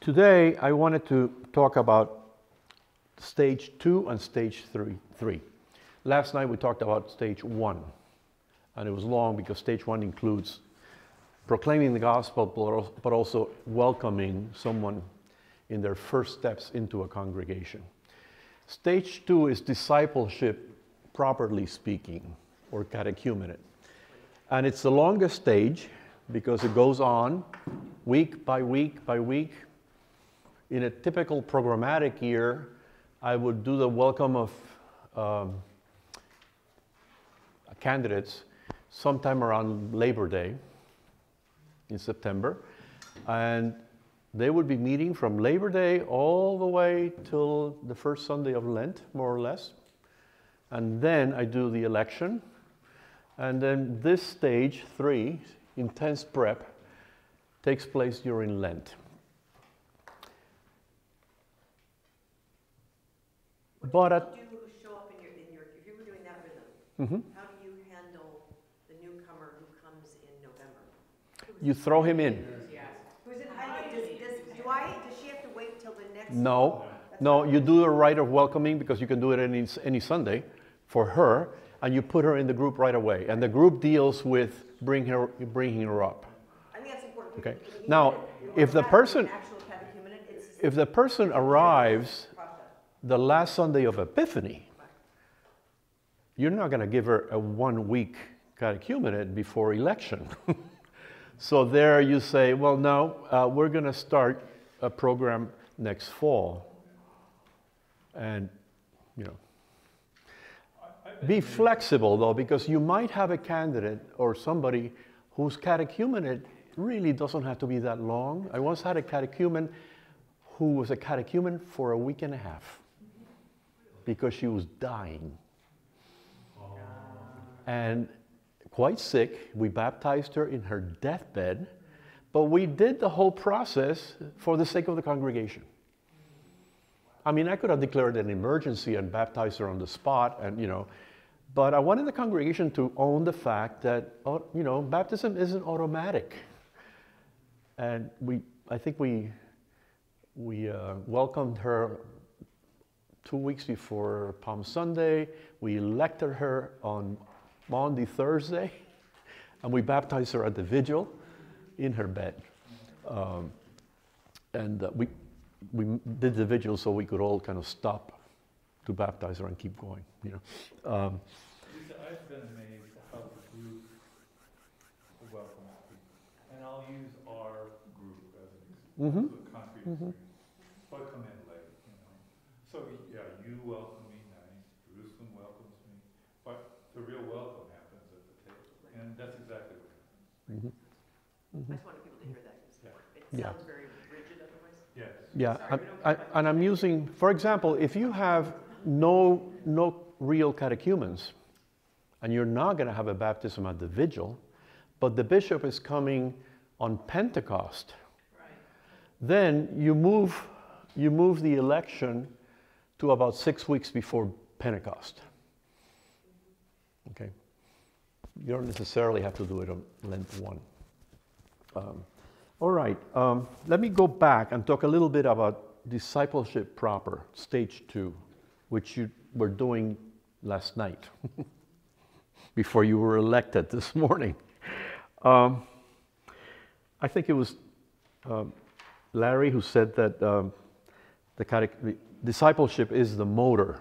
Today, I wanted to talk about stage 2 and stage 3. Last night, we talked about stage 1, and it was long because stage 1 includes proclaiming the gospel, but also welcoming someone in their first steps into a congregation. Stage 2 is discipleship, properly speaking, or catechumenate. And it's the longest stage because it goes on week by week by week. In a typical programmatic year, I would do the welcome of candidates sometime around Labor Day in September. And they would be meeting from Labor Day all the way till the first Sunday of Lent, more or less. And then I do the election. And then this stage 3, intense prep, takes place during Lent. But how do you show up in your if you were doing that rhythm, how do you handle the newcomer who comes in November? You throw him in. Who's in does she have to wait till the next? No, you do the rite of welcoming because you can do it any Sunday for her, and you put her in the group right away. And the group deals with bringing her up. I think that's important. Okay. Now, if the person arrives the last Sunday of Epiphany, you're not going to give her a 1-week catechumenate before election. So there you say, well, no, we're going to start a program next fall. And, be flexible, though, because you might have a candidate or somebody whose catechumenate really doesn't have to be that long. I once had a catechumen who was a catechumen for a week and a half because she was dying. And quite sick. We baptized her in her deathbed, but we did the whole process for the sake of the congregation. I mean, I could have declared an emergency and baptized her on the spot, and but I wanted the congregation to own the fact that baptism isn't automatic. And I think we welcomed her 2 weeks before Palm Sunday. We elected her on Maundy Thursday, and we baptized her at the vigil in her bed. We did the vigil so we could all kind of stop to baptize her and keep going. I've been amazed at how the group welcomes people, and I'll use our group as an concrete experience. So I come in late, So yeah, you welcome me nice. Jerusalem welcomes me, but the real welcome happens at the table, and that's exactly what happens. I just wanted people to hear that. It sounds very rigid otherwise. Yes. Yeah, and I'm using, for example, if you have no real catechumens, and you're not going to have a baptism at the vigil, but the bishop is coming on Pentecost, then you move the election to about 6 weeks before Pentecost. Okay, you don't necessarily have to do it on Lent 1. All right, let me go back and talk a little bit about discipleship proper, stage 2, which you were doing last night before you were elected this morning. I think it was Larry who said that the discipleship is the motor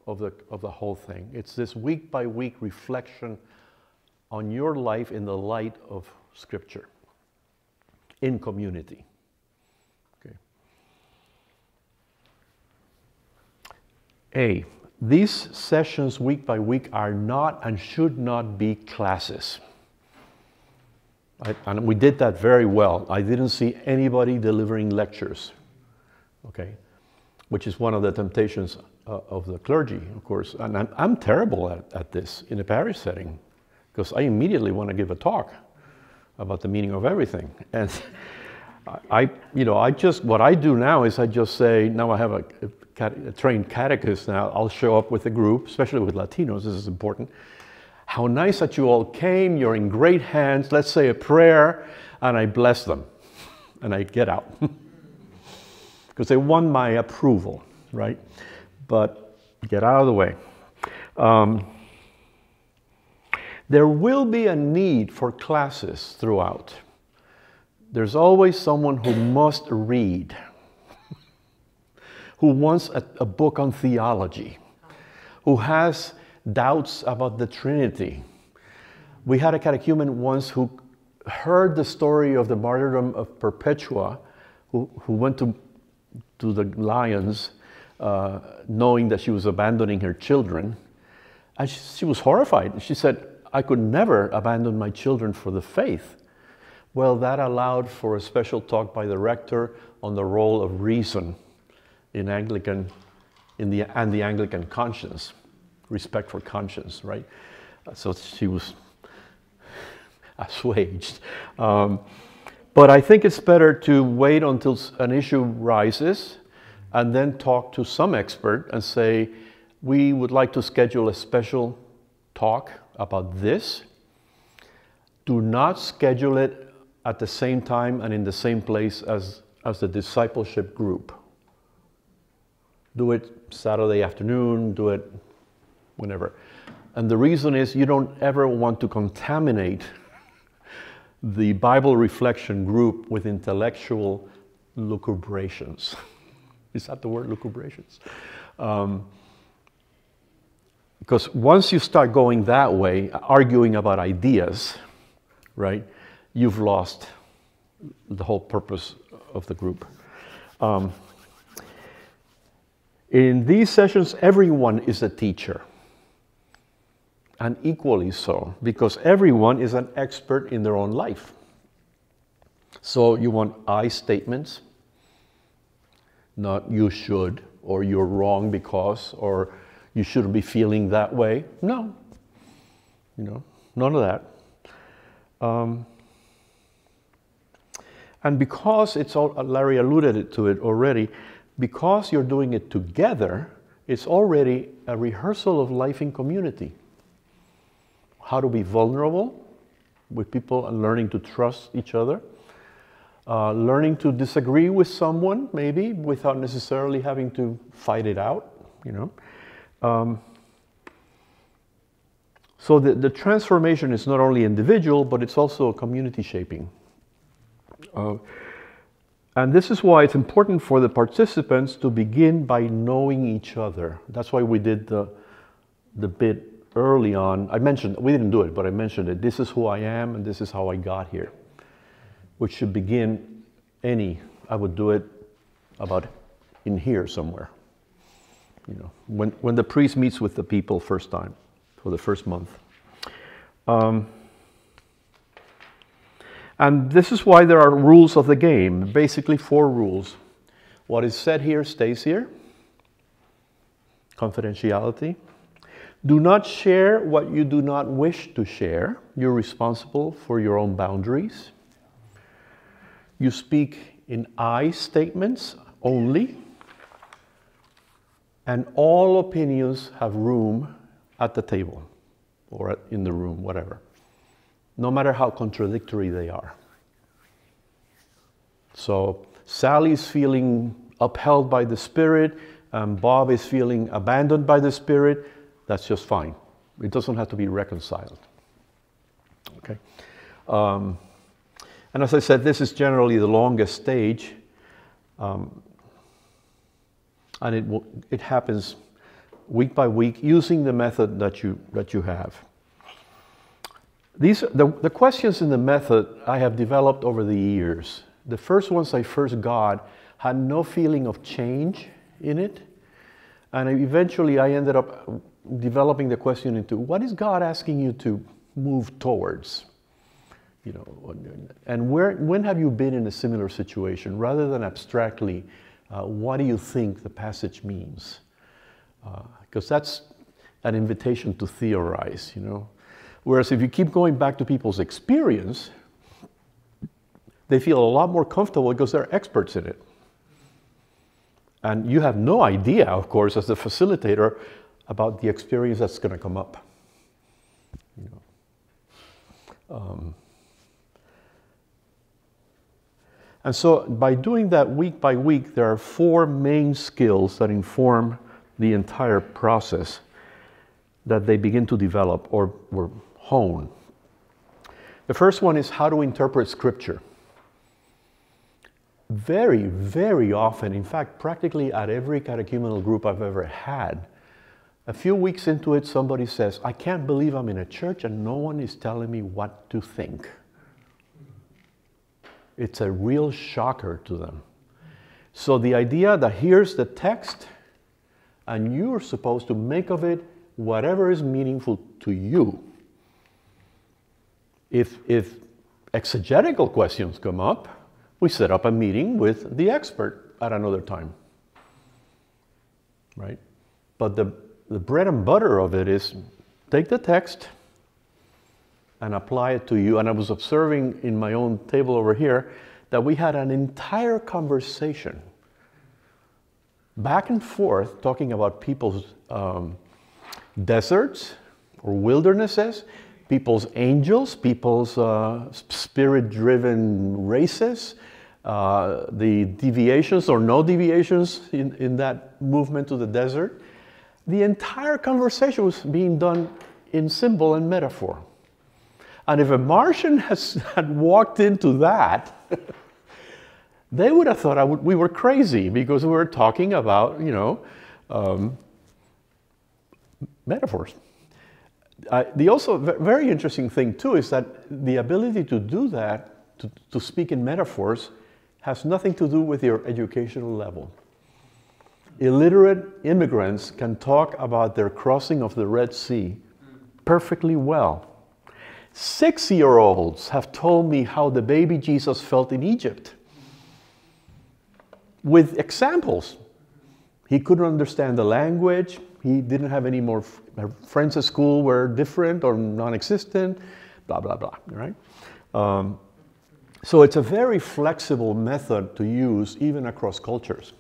of the whole thing. It's this week by week reflection on your life in the light of Scripture, in community. Okay. A, these sessions week by week are not and should not be classes. And we did that very well. I didn't see anybody delivering lectures, okay, which is one of the temptations of the clergy, of course. And I'm terrible at this in a parish setting because I immediately want to give a talk about the meaning of everything. And what I do now is I just say, now I have a trained catechist now, I'll show up with a group, especially with Latinos, this is important. How nice that you all came, you're in great hands, let's say a prayer, and I bless them, and I get out. because they want my approval, right? But get out of the way. There will be a need for classes throughout. There's always someone who must read, who wants a book on theology, who has doubts about the Trinity. We had a catechumenate once who heard the story of the martyrdom of Perpetua, who went to the lions knowing that she was abandoning her children. And she was horrified. She said, I could never abandon my children for the faith. Well, that allowed for a special talk by the rector on the role of reason in the Anglican conscience, respect for conscience, right? So she was assuaged. But I think it's better to wait until an issue rises and then talk to some expert and say, we would like to schedule a special talk about this. Do not schedule it at the same time and in the same place as the discipleship group. Do it Saturday afternoon, do it whenever. And the reason is you don't ever want to contaminate the Bible reflection group with intellectual lucubrations. Is that the word, lucubrations? Because once you start going that way, arguing about ideas, right, you've lost the whole purpose of the group. In these sessions, everyone is a teacher. And equally so, because everyone is an expert in their own life. So you want I statements, not you should, or you're wrong because, or you shouldn't be feeling that way. No, none of that. And because it's all, Larry alluded to it already, because you're doing it together, it's already a rehearsal of life in community. How to be vulnerable with people and learning to trust each other. Learning to disagree with someone, maybe, without necessarily having to fight it out, So the transformation is not only individual, but it's also community shaping. And this is why it's important for the participants to begin by knowing each other. That's why we did the bit early on. I mentioned, we didn't do it, but I mentioned it. This is who I am and this is how I got here. Which should begin I would do it about in here somewhere. When the priest meets with the people first time, for the first month. And this is why there are rules of the game, basically 4 rules. What is said here stays here. Confidentiality. Do not share what you do not wish to share. You're responsible for your own boundaries. You speak in I statements only. And all opinions have room at the table or in the room, whatever. No matter how contradictory they are. So Sally's feeling upheld by the Spirit, and Bob is feeling abandoned by the Spirit. That's just fine. It doesn't have to be reconciled. Okay. And as I said, this is generally the longest stage, and it happens week by week using the method that you have. The questions in the method I have developed over the years. The first ones I first got had no feeling of change in it, and eventually I ended up developing the question into what is God asking you to move towards? And when have you been in a similar situation? Rather than abstractly, what do you think the passage means? Because that's an invitation to theorize, Whereas if you keep going back to people's experience, they feel a lot more comfortable because they're experts in it. And you have no idea, of course, as the facilitator, about the experience that's going to come up. And so by doing that week by week, there are 4 main skills that inform the entire process that they begin to develop or hone. The first one is how to interpret Scripture. Very, very often, in fact, practically at every catechumenal group I've ever had, a few weeks into it, somebody says, I can't believe I'm in a church and no one is telling me what to think. It's a real shocker to them. So the idea that here's the text and you're supposed to make of it whatever is meaningful to you. If exegetical questions come up, we set up a meeting with the expert at another time, right? But the bread and butter of it is take the text and apply it to you. And I was observing in my own table over here that we had an entire conversation back and forth talking about people's deserts or wildernesses, people's angels, people's spirit-driven races, the deviations or no deviations in that movement to the desert. The entire conversation was being done in symbol and metaphor. And if a Martian had walked into that, they would have thought we were crazy because we were talking about, metaphors. The also very interesting thing too is that the ability to do that, to speak in metaphors, has nothing to do with your educational level. Illiterate immigrants can talk about their crossing of the Red Sea perfectly well. 6-year-olds have told me how the baby Jesus felt in Egypt with examples. He couldn't understand the language. He didn't have any more friends at school were different or non-existent, blah, blah, blah, right? So it's a very flexible method to use even across cultures.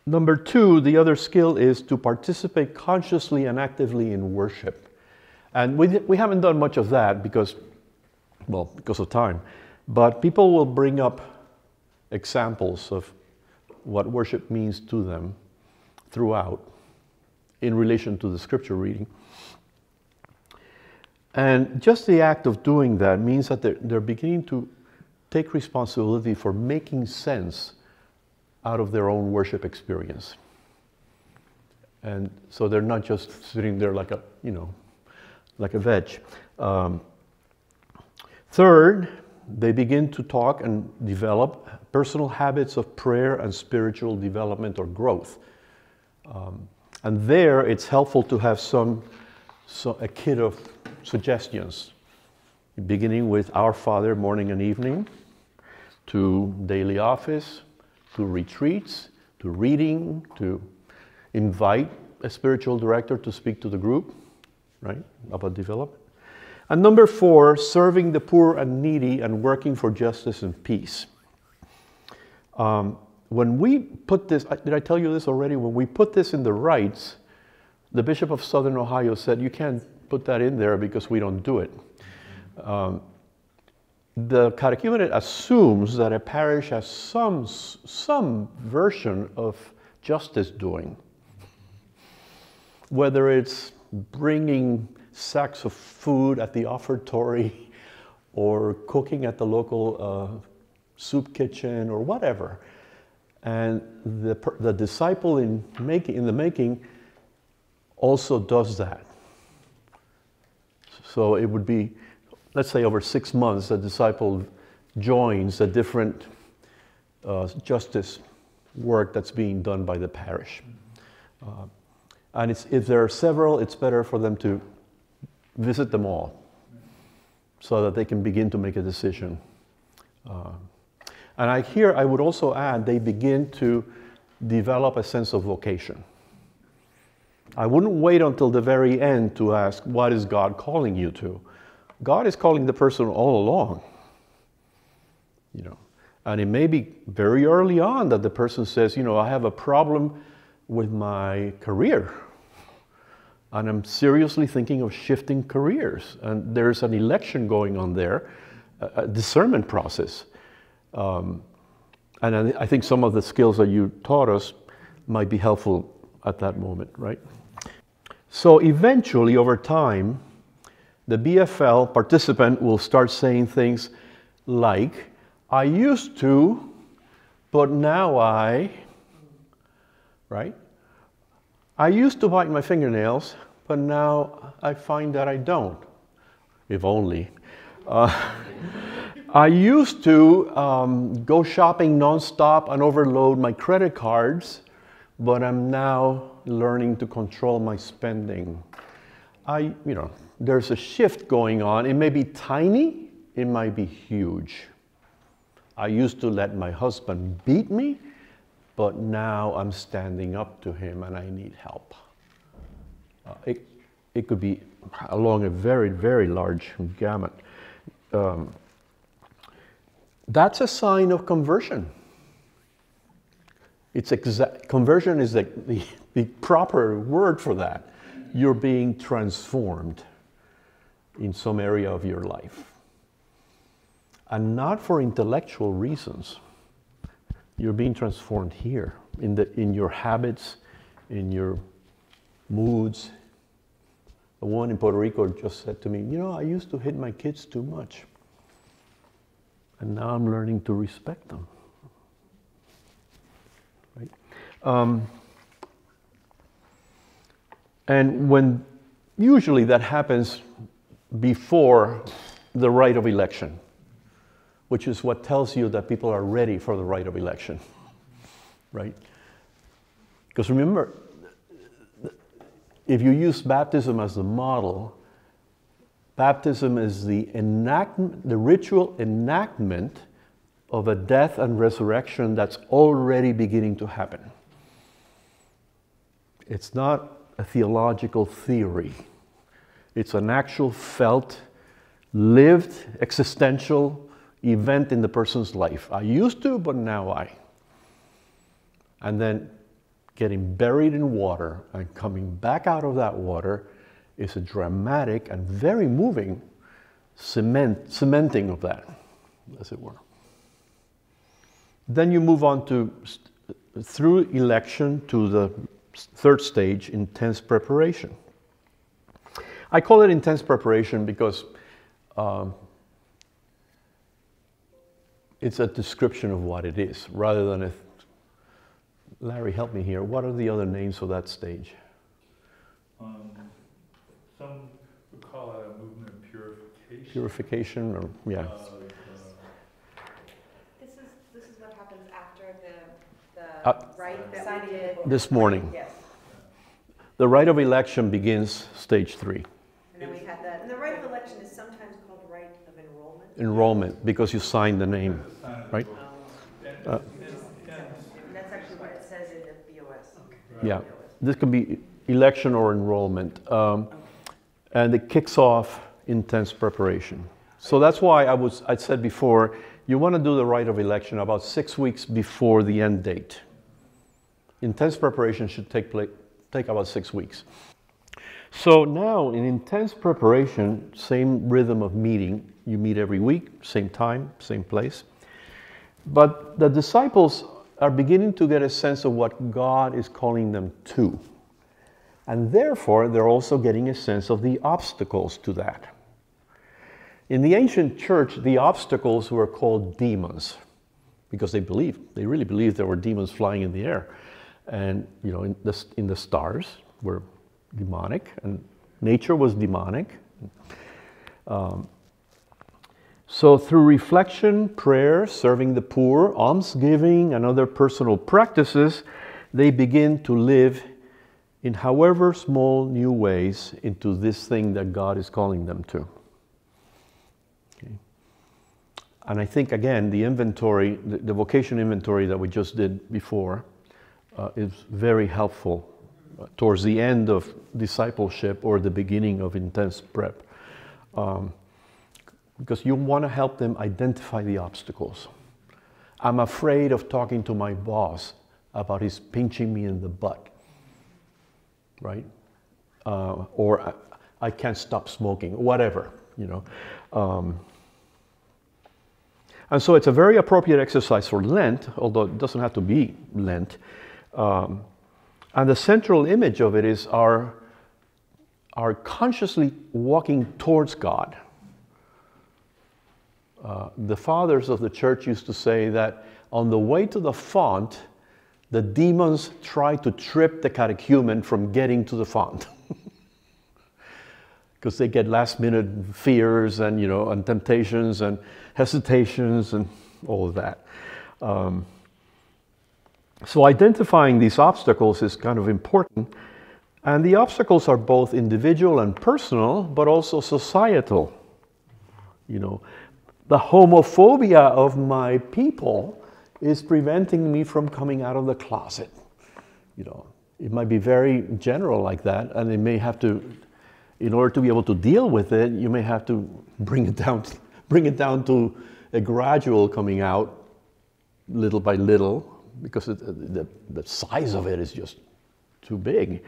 Number 2, the other skill is to participate consciously and actively in worship. And we haven't done much of that because of time. But people will bring up examples of what worship means to them throughout in relation to the scripture reading. And just the act of doing that means that they're beginning to take responsibility for making sense out of their own worship experience. And so they're not just sitting there like a veg. Third, they begin to talk and develop personal habits of prayer and spiritual development or growth. And there, it's helpful to have a kit of suggestions, beginning with Our Father morning and evening, to daily office, to retreats, to reading, to invite a spiritual director to speak to the group, right, about development. And number 4, serving the poor and needy and working for justice and peace. When we put this, did I tell you this already? When we put this in the rites, the Bishop of Southern Ohio said, you can't put that in there because we don't do it. The Catechumenate assumes that a parish has some version of justice doing. Whether it's bringing sacks of food at the offertory or cooking at the local soup kitchen or whatever. And the disciple in the making also does that. So it would be, let's say over 6 months, the disciple joins the different justice work that's being done by the parish. And if there are several, it's better for them to visit them all so that they can begin to make a decision. And I would also add, they begin to develop a sense of vocation. I wouldn't wait until the very end to ask, what is God calling you to? God is calling the person all along. And it may be very early on that the person says, I have a problem with my career. And I'm seriously thinking of shifting careers. And there's an election going on there. a discernment process. And I think some of the skills that you taught us might be helpful at that moment, right? So eventually, over time, the BFL participant will start saying things like, I used to, but now right? I used to bite my fingernails, but now I find that I don't. If only. I used to go shopping nonstop and overload my credit cards, but I'm now learning to control my spending. There's a shift going on. It may be tiny, it might be huge. I used to let my husband beat me, but now I'm standing up to him and I need help. It could be along a very, very large gamut. That's a sign of conversion. Conversion is the proper word for that. You're being transformed in some area of your life. And not for intellectual reasons. You're being transformed here, in your habits, in your moods. The one in Puerto Rico just said to me, I used to hit my kids too much. And now I'm learning to respect them. Right? And when usually that happens before the rite of election, which is what tells you that people are ready for the rite of election, right? Because remember, if you use baptism as the model, baptism is the ritual enactment of a death and resurrection that's already beginning to happen. It's not a theological theory. It's an actual felt, lived, existential event in the person's life. I used to, but now I. And then getting buried in water and coming back out of that water is a dramatic and very moving cementing of that, as it were. Then you move on through election to the third stage, intense preparation. I call it intense preparation because it's a description of what it is, rather than Larry, help me here. What are the other names for that stage? Some would call it a movement of purification. Purification, or yeah. This is what happens after the rite that we did this morning. Yes. The rite of election begins stage 3. And then we had that, and the rite of election is sometimes called rite of enrollment. Enrollment, because you sign the name, right? And that's actually what it says in the BOS. Yeah, this could be election or enrollment. And it kicks off intense preparation. So that's why I said before, you want to do the rite of election about 6 weeks before the end date. Intense preparation should take about 6 weeks. So now in intense preparation, same rhythm of meeting. You meet every week, same time, same place. But the disciples are beginning to get a sense of what God is calling them to. And therefore, they're also getting a sense of the obstacles to that. In the ancient church, the obstacles were called demons, because they really believed there were demons flying in the air. And in the stars were demonic, and nature was demonic. So through reflection, prayer, serving the poor, almsgiving, and other personal practices, they begin to live in however small new ways into this thing that God is calling them to. Okay. And I think, again, the inventory, the vocation inventory that we just did before is very helpful towards the end of discipleship or the beginning of intense prep. Because you want to help them identify the obstacles. I'm afraid of talking to my boss about his pinching me in the butt, right? Or I can't stop smoking, whatever, And so it's a very appropriate exercise for Lent, although it doesn't have to be Lent. And the central image of it is our consciously walking towards God. The fathers of the church used to say that on the way to the font, the demons try to trip the catechumen from getting to the font. Because they get last-minute fears and, and temptations and hesitations and all of that. So identifying these obstacles is kind of important. And the obstacles are both individual and personal, but also societal. The homophobia of my people is preventing me from coming out of the closet. It might be very general like that, and it may have to, in order to be able to deal with it, you may have to bring it down to a gradual coming out, little by little, because the size of it is just too big.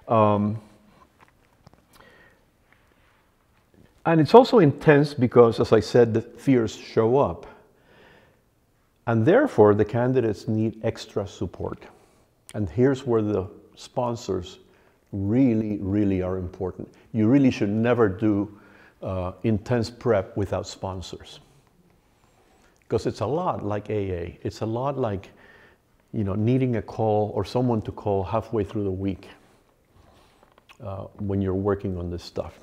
And it's also intense because, as I said, the fears show up. And therefore, the candidates need extra support. And here's where the sponsors really, really are important. You really should never do intense prep without sponsors. Because it's a lot like AA. It's a lot like, needing a call or someone to call halfway through the week when you're working on this stuff.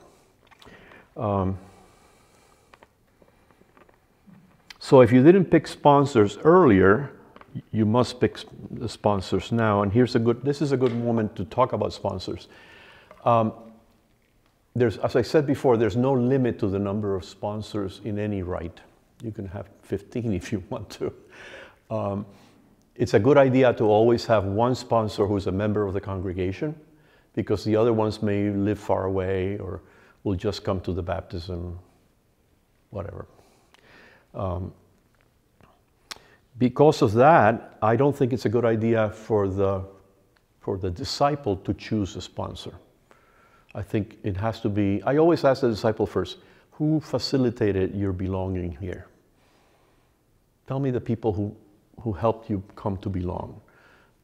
So if you didn't pick sponsors earlier, you must pick the sponsors now. And this is a good moment to talk about sponsors. As I said before, there's no limit to the number of sponsors in any rite. You can have 15 if you want to. It's a good idea to always have one sponsor who's a member of the congregation, because the other ones may live far away or will just come to the baptism, whatever. Because of that, I don't think it's a good idea for the disciple to choose a sponsor. I think it has to be, I always ask the disciple first, who facilitated your belonging here? Tell me the people who helped you come to belong.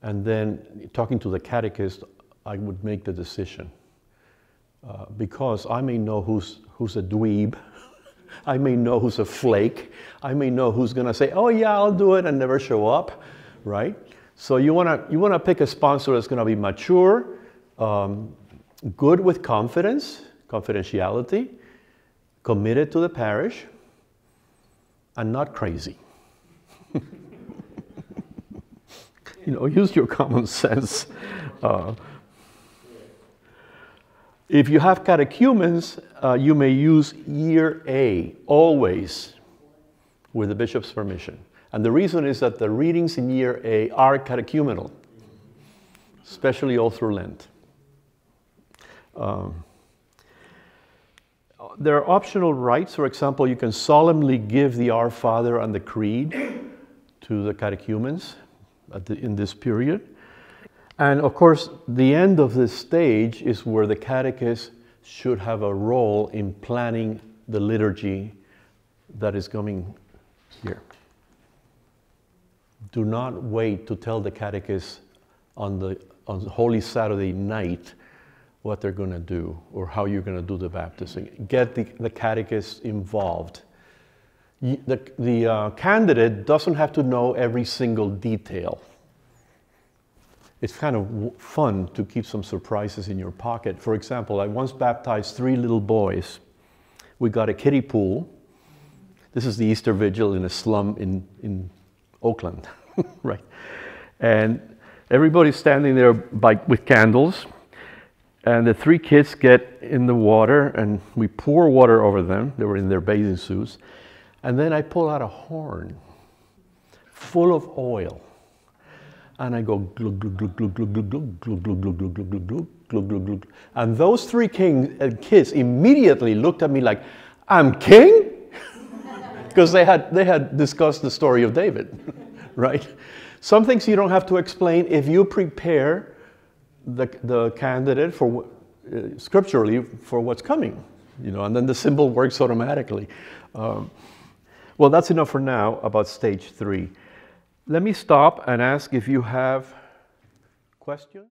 And then, talking to the catechist, I would make the decision. Because I may know who's a dweeb, I may know who's a flake, I may know who's going to say, oh yeah, I'll do it, and never show up, right? So you want to pick a sponsor that's going to be mature, good with confidence, confidentiality, committed to the parish, and not crazy. Use your common sense. If you have catechumens, you may use year A, always, with the bishop's permission. And the reason is that the readings in year A are catechumenal, especially all through Lent. There are optional rites. For example, you can solemnly give the Our Father and the Creed to the catechumens in this period. And of course, the end of this stage is where the catechist should have a role in planning the liturgy that is coming here. Do not wait to tell the catechist on the Holy Saturday night what they're going to do or how you're going to do the baptism. Get the catechist involved. The candidate doesn't have to know every single detail. It's kind of fun to keep some surprises in your pocket. For example, I once baptized 3 little boys. We got a kiddie pool. This is the Easter Vigil in a slum in Oakland, right? And everybody's standing there with candles. And the 3 kids get in the water, and we pour water over them. They were in their bathing suits. And then I pull out a horn full of oil. And I go glug, glug, glug, glug, glug, glug, glug, glug, glug, glug, glug, glug, glug, glug, glug, glug. And those 3 kids immediately looked at me like, I'm king? Because they had discussed the story of David, right? Some things you don't have to explain if you prepare the candidate for scripturally for what's coming, and then the symbol works automatically. Well, that's enough for now about stage 3. Let me stop and ask if you have questions.